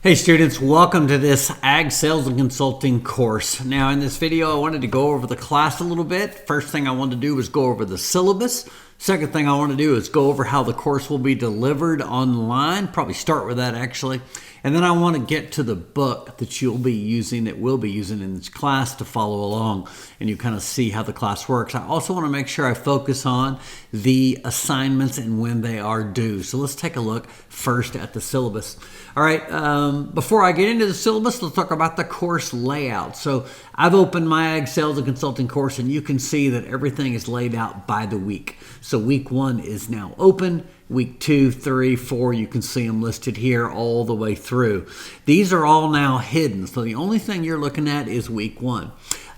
Hey students, welcome to this Ag Sales and Consulting course. Now in this video I wanted to go over the class a little bit. First thing I wanted to do was go over the syllabus. Second thing I want to do is go over how the course will be delivered online. Probably start with that actually. And then I want to get to the book that we'll be using in this class to follow along and you kind of see how the class works. I also want to make sure I focus on the assignments and when they are due. So let's take a look first at the syllabus. All right, before I get into the syllabus, let's talk about the course layout. So I've opened my Ag Sales and Consulting course and you can see that everything is laid out by the week. So week 1 is now open. Week 2, 3, 4, you can see them listed here all the way through. These are all now hidden. So the only thing you're looking at is week 1.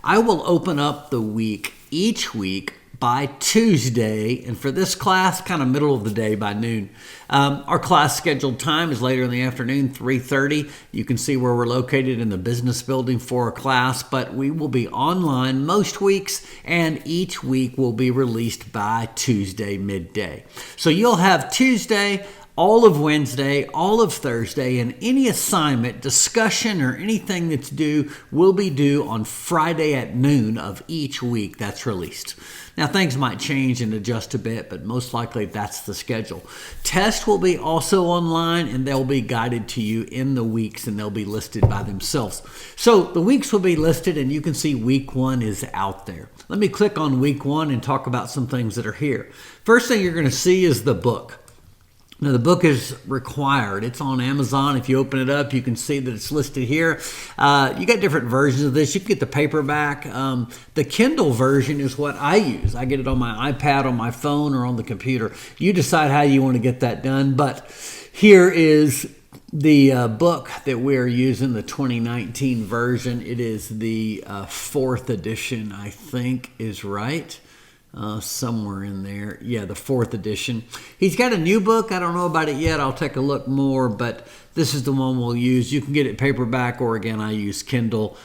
I will open up the week each week by Tuesday, and for this class, kind of middle of the day by noon. Our class scheduled time is later in the afternoon, 3:30. You can see where we're located in the business building for a class, but we will be online most weeks, and each week will be released by Tuesday midday. So you'll have Tuesday, all of Wednesday, all of Thursday, and any assignment, discussion, or anything that's due will be due on Friday at noon of each week that's released. Now, things might change and adjust a bit, but most likely that's the schedule. Tests will be also online, and they'll be guided to you in the weeks, and they'll be listed by themselves. So the weeks will be listed, and you can see week 1 is out there. Let me click on week 1 and talk about some things that are here. First thing you're going to see is the book. Now, the book is required. It's on Amazon. If you open it up, you can see that it's listed here. You got different versions of this. You can get the paperback. The Kindle version is what I use. I get it on my iPad, on my phone, or on the computer. You decide how you want to get that done. But here is the book that we're using, the 2019 version. It is the 4th edition, I think is right. Somewhere in there. Yeah, the 4th edition. He's got a new book. I don't know about it yet. I'll take a look more, but this is the one we'll use. You can get it paperback, or again, I use Kindle.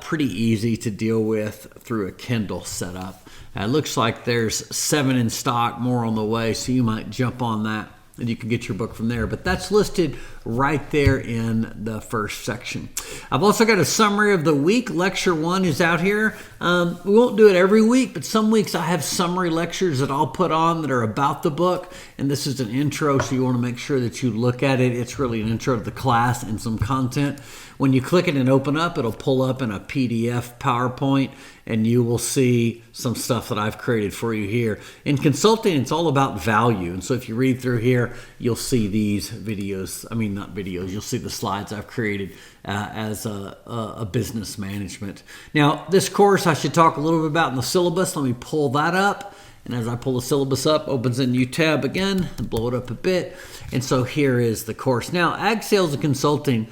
Pretty easy to deal with through a Kindle setup. It looks like there's 7 in stock, more on the way, so you might jump on that and you can get your book from there. But that's listed right there in the first section. I've also got a summary of the week. Lecture 1 is out here. We won't do it every week, but some weeks I have summary lectures that I'll put on that are about the book. And this is an intro, so you want to make sure that you look at it. It's really an intro to the class and some content. When you click it and open up, it'll pull up in a PDF PowerPoint, and you will see some stuff that I've created for you here. In consulting, it's all about value. And so if you read through here, you'll see these videos. I mean, not videos. You'll see the slides I've created as a business management. Now, this course I should talk a little bit about in the syllabus. Let me pull that up. And as I pull the syllabus up, opens a new tab again and blow it up a bit. And so here is the course. Now, Ag Sales and Consulting,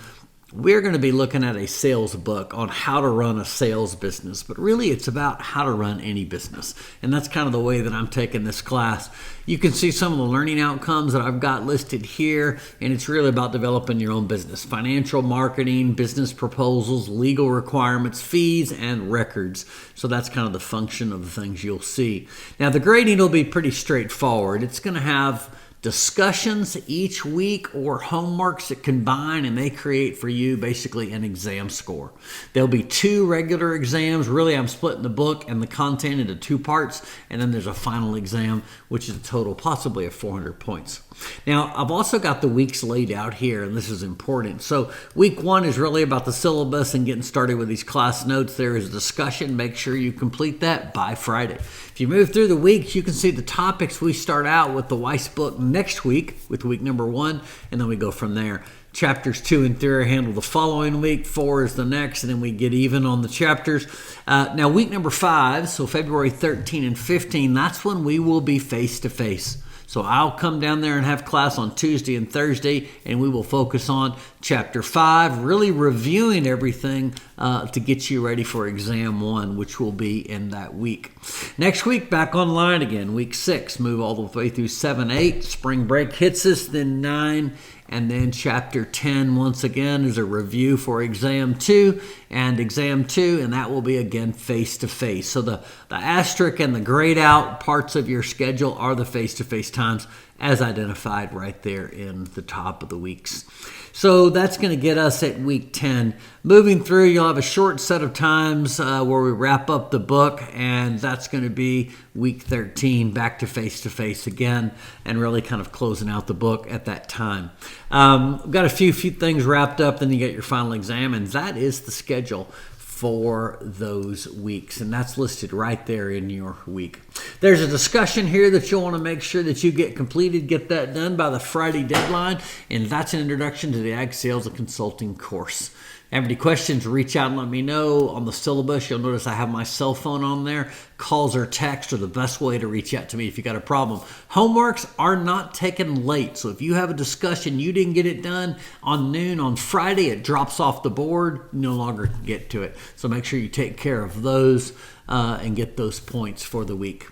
we're going to be looking at a sales book on how to run a sales business, but really it's about how to run any business. And that's kind of the way that I'm taking this class. You can see some of the learning outcomes that I've got listed here, and it's really about developing your own business. Financial marketing, business proposals, legal requirements, fees, and records. So that's kind of the function of the things you'll see. Now, the grading will be pretty straightforward. It's going to have discussions each week or homeworks that combine, and they create for you basically an exam score. There'll be 2 regular exams. Really, I'm splitting the book and the content into 2 parts, and then there's a final exam, which is a total possibly of 400 points. Now, I've also got the weeks laid out here, and this is important. So week 1 is really about the syllabus and getting started with these class notes. There is a discussion. Make sure you complete that by Friday. If you move through the weeks, you can see the topics. We start out with the Weiss book next week with week number 1, and then we go from there. Chapters 2 and 3 are handled the following week. 4 is the next, and then we get even on the chapters. Now, week number 5, so February 13 and 15, that's when we will be face-to-face. So I'll come down there and have class on Tuesday and Thursday, and we will focus on Chapter 5, really reviewing everything to get you ready for Exam 1, which will be in that week. Next week, back online again, week 6, move all the way through 7, 8. Spring break hits us, then 9, and then Chapter 10, once again, is a review for Exam 2, and Exam 2, and that will be, again, face-to-face. So the asterisk and the grayed out parts of your schedule are the face-to-face times. as identified right there in the top of the weeks. So that's going to get us at week 10. Moving through, you'll have a short set of times where we wrap up the book, and that's going to be week 13, back to face again, and really kind of closing out the book at that time. We've got a few things wrapped up, then you get your final exam, and that is the schedule for those weeks, and that's listed right there in your week. There's a discussion here that you'll want to make sure that you get completed, get that done by the Friday deadline, and that's an introduction to the Ag Sales and Consulting course. Have any questions, reach out and let me know. On the syllabus, you'll notice I have my cell phone on there. Calls or text are the best way to reach out to me if you got a problem. Homeworks are not taken late. So if you have a discussion, you didn't get it done on noon on Friday, it drops off the board, no longer can get to it. So make sure you take care of those and get those points for the week.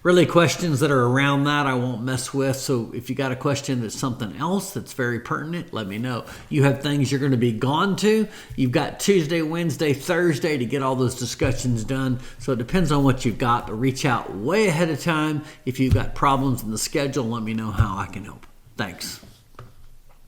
Really, questions that are around that I won't mess with. So if you got a question that's something else that's very pertinent, let me know. You have things you're going to be gone to. You've got Tuesday, Wednesday, Thursday to get all those discussions done. So it depends on what you've got, but reach out way ahead of time. If you've got problems in the schedule, let me know how I can help. Thanks.